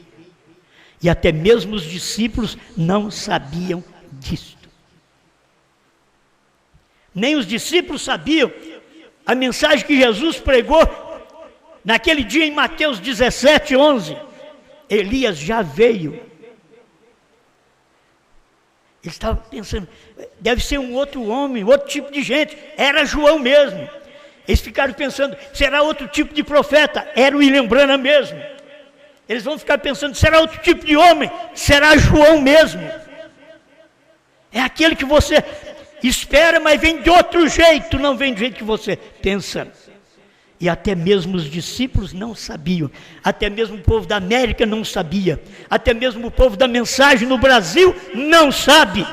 E até mesmo os discípulos não sabiam disto. Nem os discípulos sabiam a mensagem que Jesus pregou naquele dia em Mateus 17, 11. Elias já veio. Ele estava pensando: deve ser um outro homem, outro tipo de gente. Era João mesmo. Eles ficaram pensando: será outro tipo de profeta? Era o William Branham mesmo. Eles vão ficar pensando: será outro tipo de homem? Será João mesmo. É aquele que você espera, mas vem de outro jeito, não vem do jeito que você pensa. E até mesmo os discípulos não sabiam, até mesmo o povo da América não sabia, até mesmo o povo da mensagem no Brasil não sabe.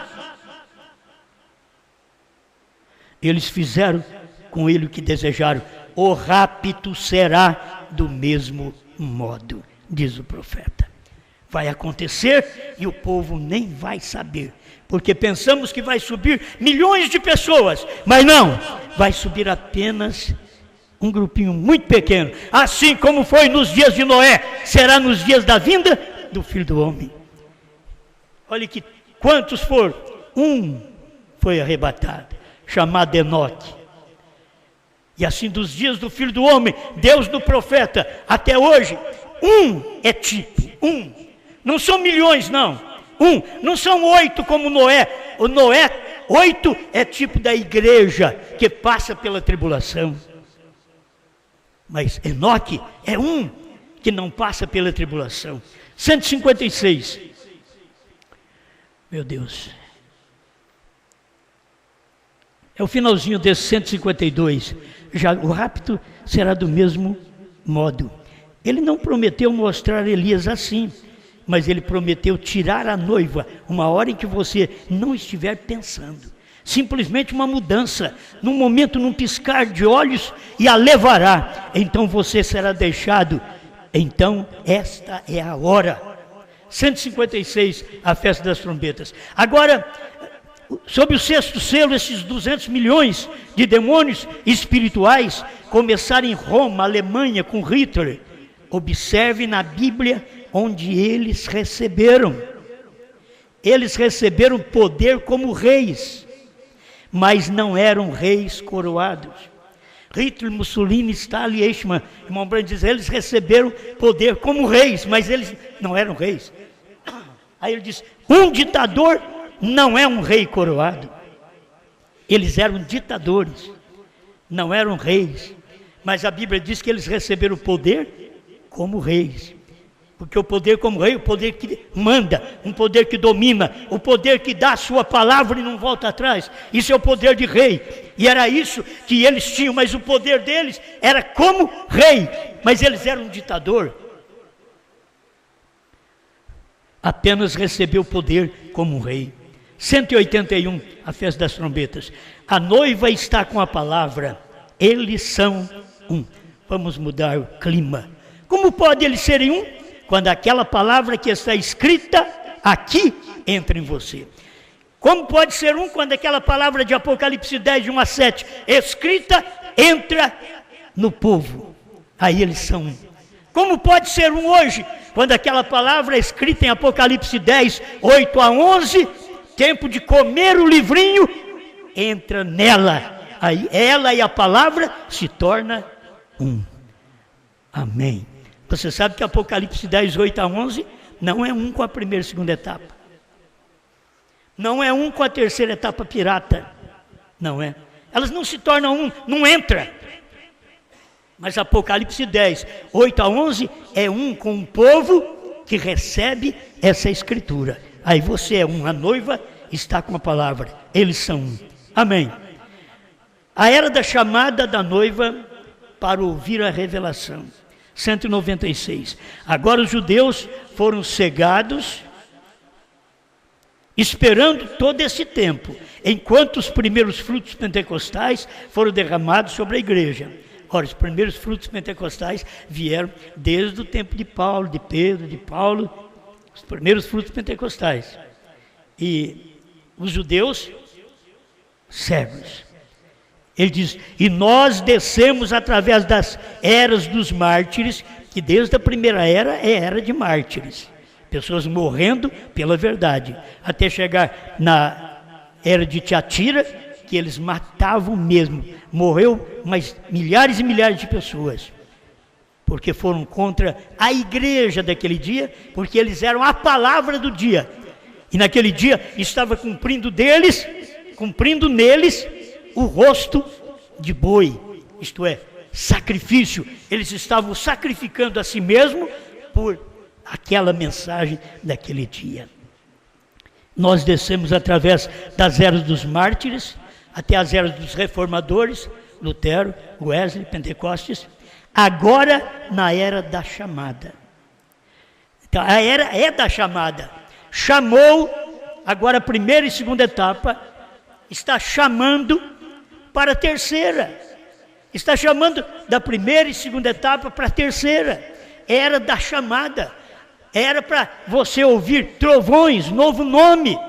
Eles fizeram com ele o que desejaram. O rapto será do mesmo modo, diz o profeta. Vai acontecer e o povo nem vai saber, porque pensamos que vai subir milhões de pessoas, mas não, vai subir apenas um grupinho muito pequeno. Assim como foi nos dias de Noé, será nos dias da vinda do Filho do Homem. Olha que quantos foram? Um foi arrebatado, chamado Enoque. E assim dos dias do Filho do Homem, Deus do profeta, até hoje, um é tipo, um. Não são milhões, não. Um. Não são 8 como Noé. O Noé, 8 é tipo da igreja que passa pela tribulação. Mas Enoque é um que não passa pela tribulação. 156. Meu Deus. É o finalzinho desse 152. Já o rapto será do mesmo modo. Ele não prometeu mostrar Elias assim, mas ele prometeu tirar a noiva uma hora em que você não estiver pensando. Simplesmente uma mudança, num momento, num piscar de olhos, e a levará. Então você será deixado. Então esta é a hora. 156, a festa das trombetas. Agora, sob o sexto selo, esses 200 milhões de demônios espirituais começaram em Roma, Alemanha, com Hitler. Observe na Bíblia onde eles receberam. Eles receberam poder como reis, mas não eram reis coroados. Hitler, Mussolini, Stalin, Eichmann, irmão Branco diz, eles receberam poder como reis, mas eles não eram reis. Aí ele diz, um ditador não é um rei coroado. Eles eram ditadores, não eram reis. Mas a Bíblia diz que eles receberam poder como reis. Porque o poder como rei, o poder que manda, um poder que domina, o poder que dá a sua palavra e não volta atrás. Isso é o poder de rei. E era isso que eles tinham, mas o poder deles era como rei. Mas eles eram um ditador. Apenas recebeu poder como rei. 181, a festa das trombetas. A noiva está com a palavra, eles são um. Vamos mudar o clima. Como pode eles serem um? Quando aquela palavra que está escrita aqui entra em você. Como pode ser um quando aquela palavra de Apocalipse 10, de 1 a 7, escrita, entra no povo? Aí eles são um. Como pode ser um hoje, quando aquela palavra escrita em Apocalipse 10, 8 a 11, tempo de comer o livrinho, entra nela. Aí ela e a palavra se torna um. Amém. Você sabe que Apocalipse 10, 8 a 11, não é um com a primeira e segunda etapa. Não é um com a terceira etapa pirata. Não é. Elas não se tornam um, não entra. Mas Apocalipse 10, 8 a 11 é um com o povo que recebe essa escritura. Aí você é um, a noiva está com a palavra, eles são um. Amém. A era da chamada da noiva para ouvir a revelação. 196. Agora os judeus foram cegados, esperando todo esse tempo, enquanto os primeiros frutos pentecostais foram derramados sobre a igreja. Ora, os primeiros frutos pentecostais vieram desde o tempo de Paulo, de Pedro, de Paulo, os primeiros frutos pentecostais. E os judeus, cegos. Ele diz, e nós descemos através das eras dos mártires, que desde a primeira era é era de mártires. Pessoas morrendo pela verdade. Até chegar na era de Tiatira, que eles matavam mesmo. Morreu mas milhares e milhares de pessoas. Porque foram contra a igreja daquele dia, porque eles eram a palavra do dia. E naquele dia estava cumprindo neles, o rosto de boi, isto é, sacrifício. Eles estavam sacrificando a si mesmo por aquela mensagem daquele dia. Nós descemos através das eras dos mártires, até as eras dos reformadores, Lutero, Wesley, Pentecostes, agora na era da chamada. Então a era é da chamada. Chamou, agora a primeira e segunda etapa, está chamando para a terceira. Está chamando da primeira e segunda etapa para a terceira. Era da chamada. Era para você ouvir trovões, novo nome.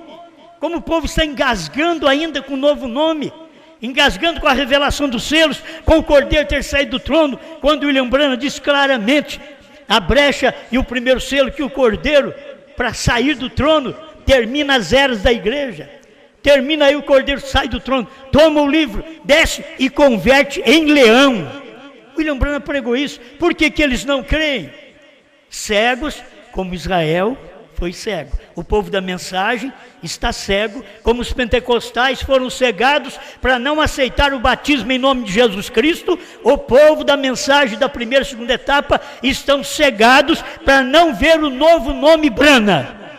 Como o povo está engasgando ainda com o novo nome, engasgando com a revelação dos selos, com o Cordeiro ter saído do trono, quando William Branham diz claramente a brecha e o primeiro selo, que o Cordeiro, para sair do trono, termina as eras da igreja. Termina aí, o Cordeiro sai do trono, toma o livro, desce e converte em leão. William Branham pregou isso. Por que eles não creem? Cegos, como Israel foi cego. O povo da mensagem está cego, como os pentecostais foram cegados para não aceitar o batismo em nome de Jesus Cristo. O povo da mensagem da primeira e segunda etapa estão cegados para não ver o novo nome Brana.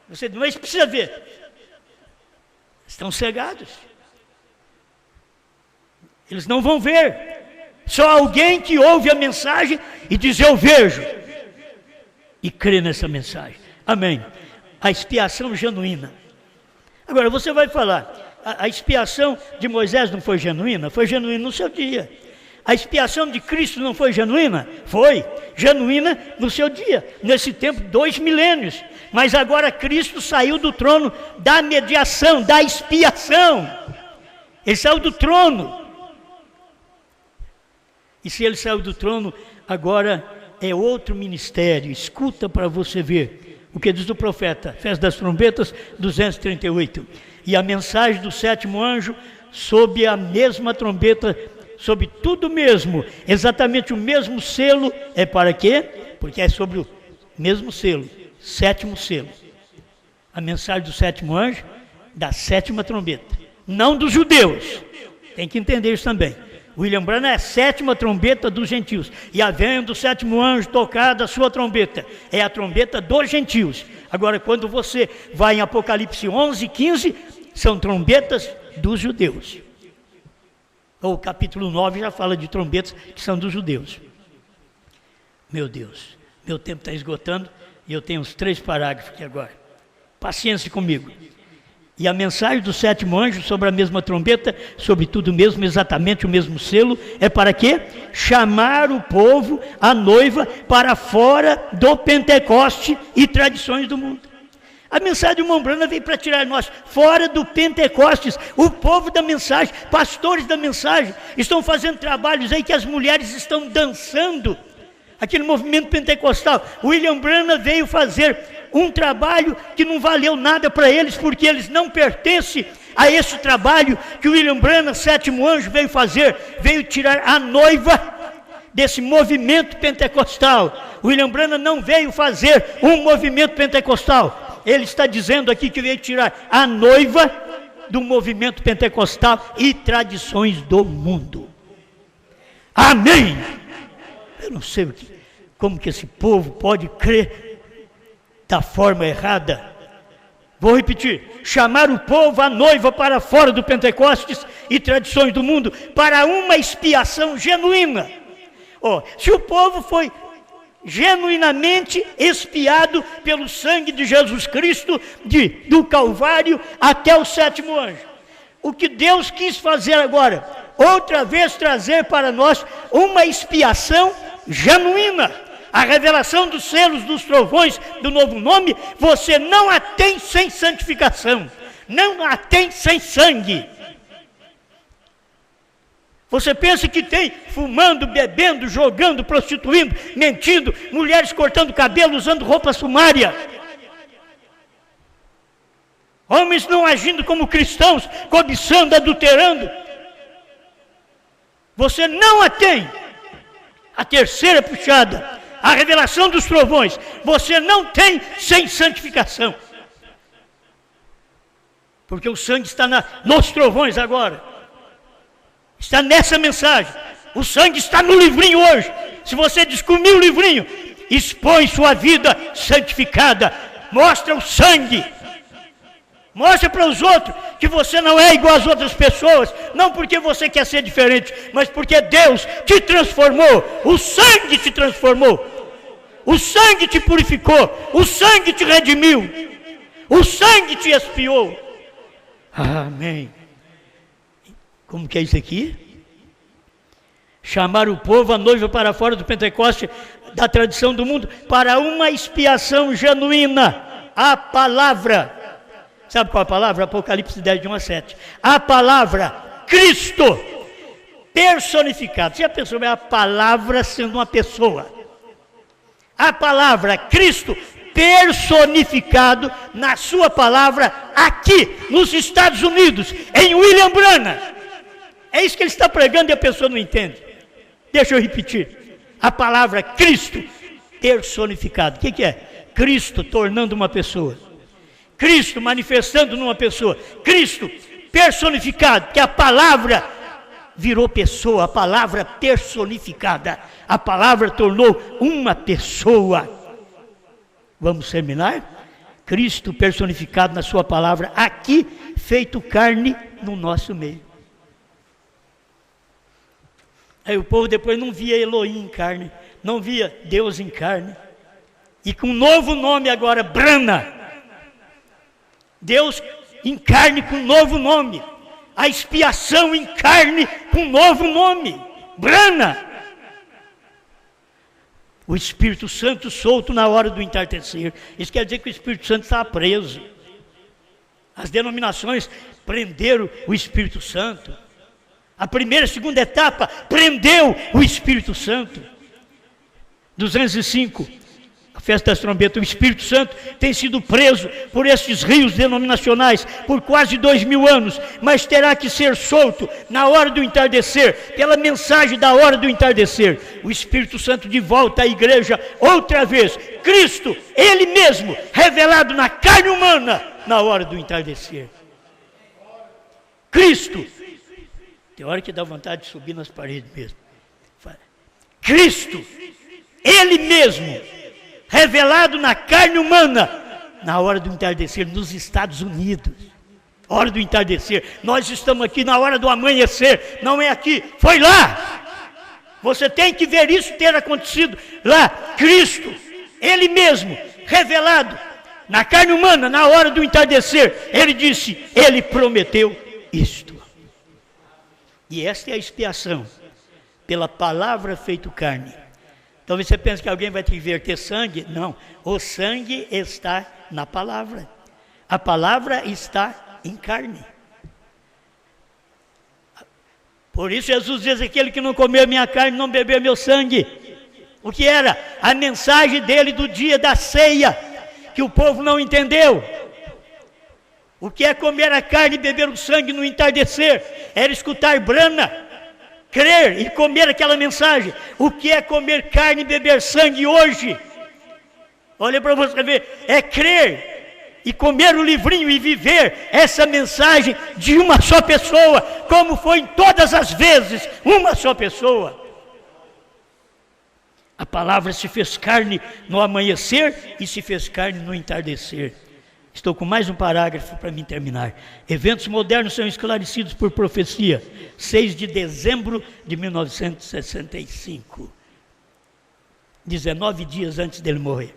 Você não precisa ver. Estão cegados. Eles não vão ver. Só alguém que ouve a mensagem e diz: eu vejo, e crê nessa mensagem. Amém. A expiação genuína. Agora você vai falar, a expiação de Moisés não foi genuína? Foi genuína no seu dia. A expiação de Cristo não foi genuína? Foi genuína no seu dia. Nesse tempo, 2 milênios. Mas agora Cristo saiu do trono da mediação, da expiação. Ele saiu do trono. E se ele saiu do trono, agora é outro ministério. Escuta para você ver o que diz o profeta, Festa das Trombetas 238. E a mensagem do 7º anjo, sob a mesma trombeta, sobre tudo mesmo, exatamente o mesmo selo, é para quê? Porque é sobre o mesmo selo, 7º selo. A mensagem do 7º anjo, da 7ª trombeta, não dos judeus. Tem que entender isso também. William Branham é a 7ª trombeta dos gentios. E havendo o 7º anjo tocar a sua trombeta, é a trombeta dos gentios. Agora, quando você vai em Apocalipse 11, 15, são trombetas dos judeus. O capítulo 9 já fala de trombetas que são dos judeus. Meu Deus, meu tempo está esgotando e eu tenho uns 3 parágrafos aqui agora. Paciência comigo. E a mensagem do 7º anjo sobre a mesma trombeta, sobre tudo mesmo, exatamente o mesmo selo, é para quê? Chamar o povo, a noiva, para fora do Pentecoste e tradições do mundo. A mensagem de William Branham veio para tirar nós fora do Pentecostes. O povo da mensagem, pastores da mensagem, estão fazendo trabalhos aí que as mulheres estão dançando. Aquele movimento pentecostal. William Branham veio fazer um trabalho que não valeu nada para eles, porque eles não pertencem a esse trabalho que o William Branham, 7º anjo, veio fazer. Veio tirar a noiva desse movimento pentecostal. William Branham não veio fazer um movimento pentecostal. Ele está dizendo aqui que veio tirar a noiva do movimento pentecostal e tradições do mundo. Amém! Eu não sei como que esse povo pode crer da forma errada. Vou repetir: chamar o povo, a noiva, para fora do Pentecostes e tradições do mundo, para uma expiação genuína. Se o povo foi genuinamente expiado pelo sangue de Jesus Cristo, do Calvário até o 7º anjo, o que Deus quis fazer agora? Outra vez trazer para nós uma expiação genuína. A revelação dos selos, dos trovões, do novo nome, você não a tem sem santificação, não a tem sem sangue. Você pensa que tem fumando, bebendo, jogando, prostituindo, mentindo, mulheres cortando cabelo, usando roupa sumária, homens não agindo como cristãos, cobiçando, adulterando. Você não a tem. A terceira puxada, a revelação dos trovões, você não tem sem santificação. Porque o sangue está nos trovões agora. Está nessa mensagem. O sangue está no livrinho hoje. Se você descobrir o livrinho, expõe sua vida santificada. Mostra o sangue. Mostra para os outros que você não é igual às outras pessoas, não porque você quer ser diferente, mas porque Deus te transformou, o sangue te transformou, o sangue te purificou, o sangue te redimiu, o sangue te expiou. Amém. Como que é isso aqui? Chamar o povo, a noiva, para fora do Pentecoste, da tradição do mundo, para uma expiação genuína, a palavra. Sabe qual é a palavra? Apocalipse 10, de 1 a 7. A palavra Cristo personificado. Você já pensou, é a palavra sendo uma pessoa? A palavra Cristo personificado na sua palavra aqui nos Estados Unidos, em William Branham. É isso que ele está pregando e a pessoa não entende. Deixa eu repetir. A palavra Cristo personificado. O que é? Cristo tornando uma pessoa, Cristo manifestando numa pessoa, Cristo personificado, que a palavra virou pessoa, a palavra personificada, a palavra tornou uma pessoa. Vamos terminar? Cristo personificado na sua palavra, aqui feito carne no nosso meio. Aí o povo depois não via Elohim em carne, não via Deus em carne. E com um novo nome agora, Brana. Deus em carne com um novo nome. A expiação em carne com um novo nome, Brana. O Espírito Santo solto na hora do entardecer. Isso quer dizer que o Espírito Santo estava preso. As denominações prenderam o Espírito Santo. A primeira e segunda etapa prendeu o Espírito Santo. 205, a festa das trombetas. O Espírito Santo tem sido preso por esses rios denominacionais por quase 2000 anos, mas terá que ser solto na hora do entardecer, pela mensagem da hora do entardecer. O Espírito Santo de volta à igreja outra vez. Cristo, Ele mesmo, revelado na carne humana na hora do entardecer. Cristo. Tem hora que dá vontade de subir nas paredes mesmo. Cristo, Ele mesmo, revelado na carne humana, na hora do entardecer, nos Estados Unidos. Hora do entardecer. Nós estamos aqui na hora do amanhecer, não é aqui, foi lá. Você tem que ver isso ter acontecido lá. Cristo, Ele mesmo, revelado na carne humana, na hora do entardecer. Ele disse, Ele prometeu isto. E esta é a expiação, pela palavra feito carne. Talvez você pense que alguém vai te verter sangue. Não, o sangue está na palavra. A palavra está em carne. Por isso Jesus diz, aquele que não comer minha carne, não beber meu sangue. O que era? A mensagem dele do dia da ceia, que o povo não entendeu. O que é comer a carne e beber o sangue no entardecer? Era escutar Brana, crer e comer aquela mensagem. O que é comer carne e beber sangue hoje? Olha para você ver, é crer e comer o livrinho e viver essa mensagem de uma só pessoa, como foi em todas as vezes, uma só pessoa. A palavra se fez carne no amanhecer e se fez carne no entardecer. Estou com mais um parágrafo para mim terminar. Eventos modernos são esclarecidos por profecia. 6 de dezembro de 1965. 19 dias antes dele morrer.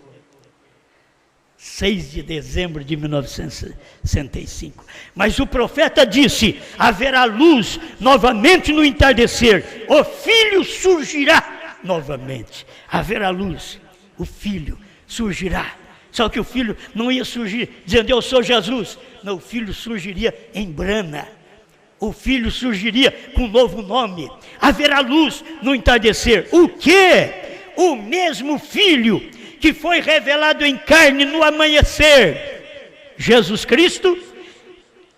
6 de dezembro de 1965. Mas o profeta disse, haverá luz novamente no entardecer. O filho surgirá novamente. Haverá luz. O filho surgirá. Só que o filho não ia surgir dizendo, eu sou Jesus. Não, o filho surgiria em Brana. O filho surgiria com um novo nome. Haverá luz no entardecer. O quê? O mesmo filho que foi revelado em carne no amanhecer. Jesus Cristo,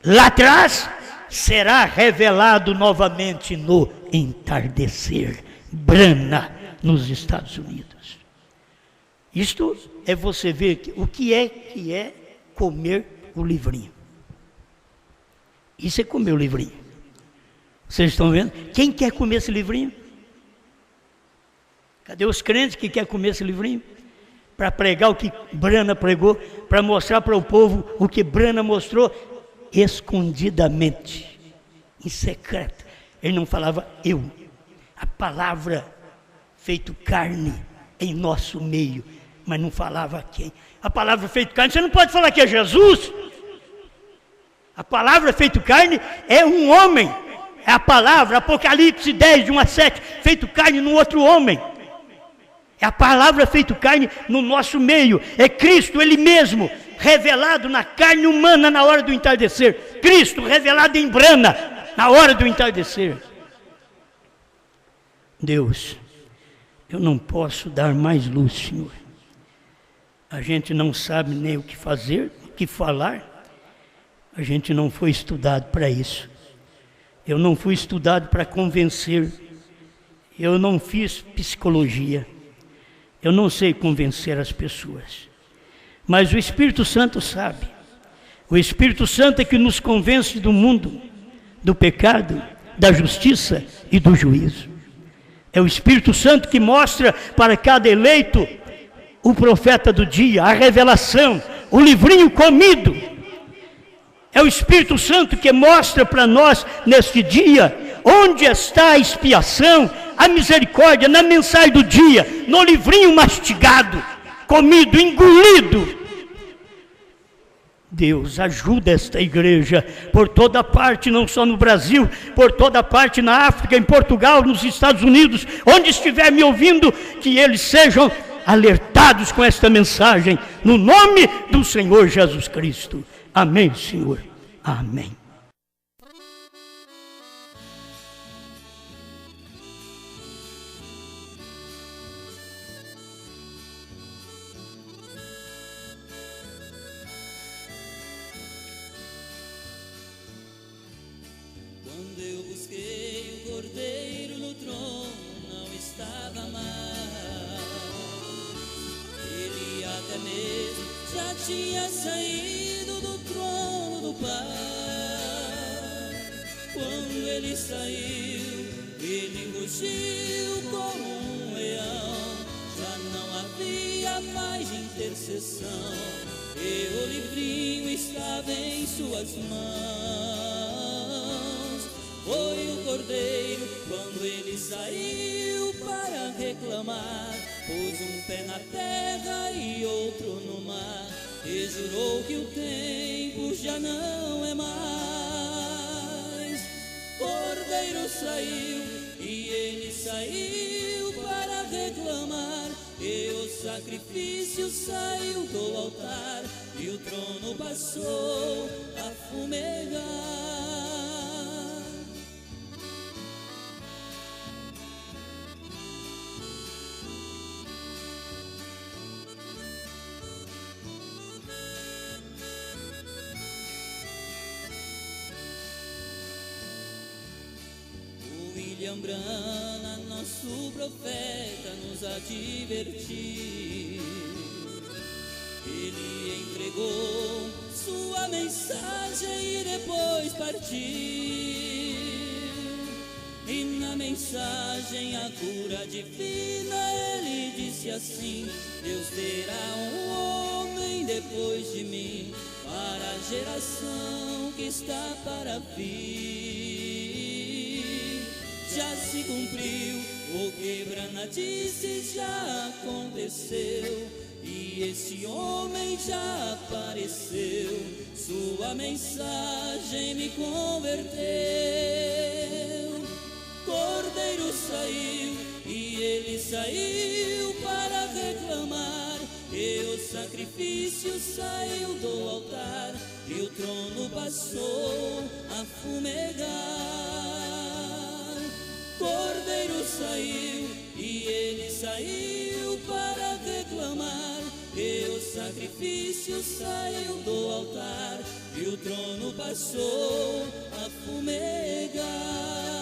lá atrás, será revelado novamente no entardecer. Brana, nos Estados Unidos. Isto é você ver o que é comer o livrinho. Isso é comer o livrinho. Vocês estão vendo? Quem quer comer esse livrinho? Cadê os crentes que querem comer esse livrinho? Para pregar o que Brana pregou, para mostrar para o povo o que Brana mostrou escondidamente, em secreto. Ele não falava eu. A palavra feito carne em nosso meio, mas não falava quem. A palavra feito carne, você não pode falar que é Jesus. A palavra feito carne é um homem. É a palavra, Apocalipse 10, de 1 a 7, feito carne num outro homem. É a palavra feito carne no nosso meio. É Cristo, Ele mesmo, revelado na carne humana na hora do entardecer. Cristo revelado em Brana, na hora do entardecer. Deus, eu não posso dar mais luz, Senhor. A gente não sabe nem o que fazer, o que falar. A gente não foi estudado para isso. Eu não fui estudado para convencer. Eu não fiz psicologia. Eu não sei convencer as pessoas. mas o Espírito Santo sabe. O Espírito Santo é que nos convence do mundo, do pecado, da justiça e do juízo. É o Espírito Santo que mostra para cada eleito o profeta do dia, a revelação, o livrinho comido. É o Espírito Santo que mostra para nós neste dia onde está a expiação, a misericórdia, na mensagem do dia, no livrinho mastigado, comido, engolido. Deus, ajuda esta igreja por toda parte, não só no Brasil, por toda parte na África, em Portugal, nos Estados Unidos, onde estiver me ouvindo, que eles sejam alertados com esta mensagem, no nome do Senhor Jesus Cristo. Amém, Senhor. Amém. Quando eu busquei o Cordeiro no trono, não estava mais. Ele até mesmo já tinha saído do trono do Pai. Quando ele saiu, ele rugiu como um leão. Já não havia mais intercessão, e o livrinho estava em suas mãos. Foi o Cordeiro quando ele saiu para reclamar. Pôs um pé na terra e outro no mar, e jurou que o tempo já não é mais. Cordeiro saiu e ele saiu para reclamar, e o sacrifício saiu do altar, e o trono passou a fumegar. William Branham, nosso profeta, nos advertiu. Ele entregou sua mensagem e depois partiu. E na mensagem a cura divina ele disse assim: Deus terá um homem depois de mim, para a geração que está para vir. Já se cumpriu o que Branham disse, já aconteceu, e esse homem já apareceu. Sua mensagem me converteu. Cordeiro saiu e ele saiu para reclamar, e o sacrifício saiu do altar, e o trono passou a fumegar. Cordeiro saiu e ele saiu para reclamar, e o sacrifício saiu do altar, e o trono passou a fumegar.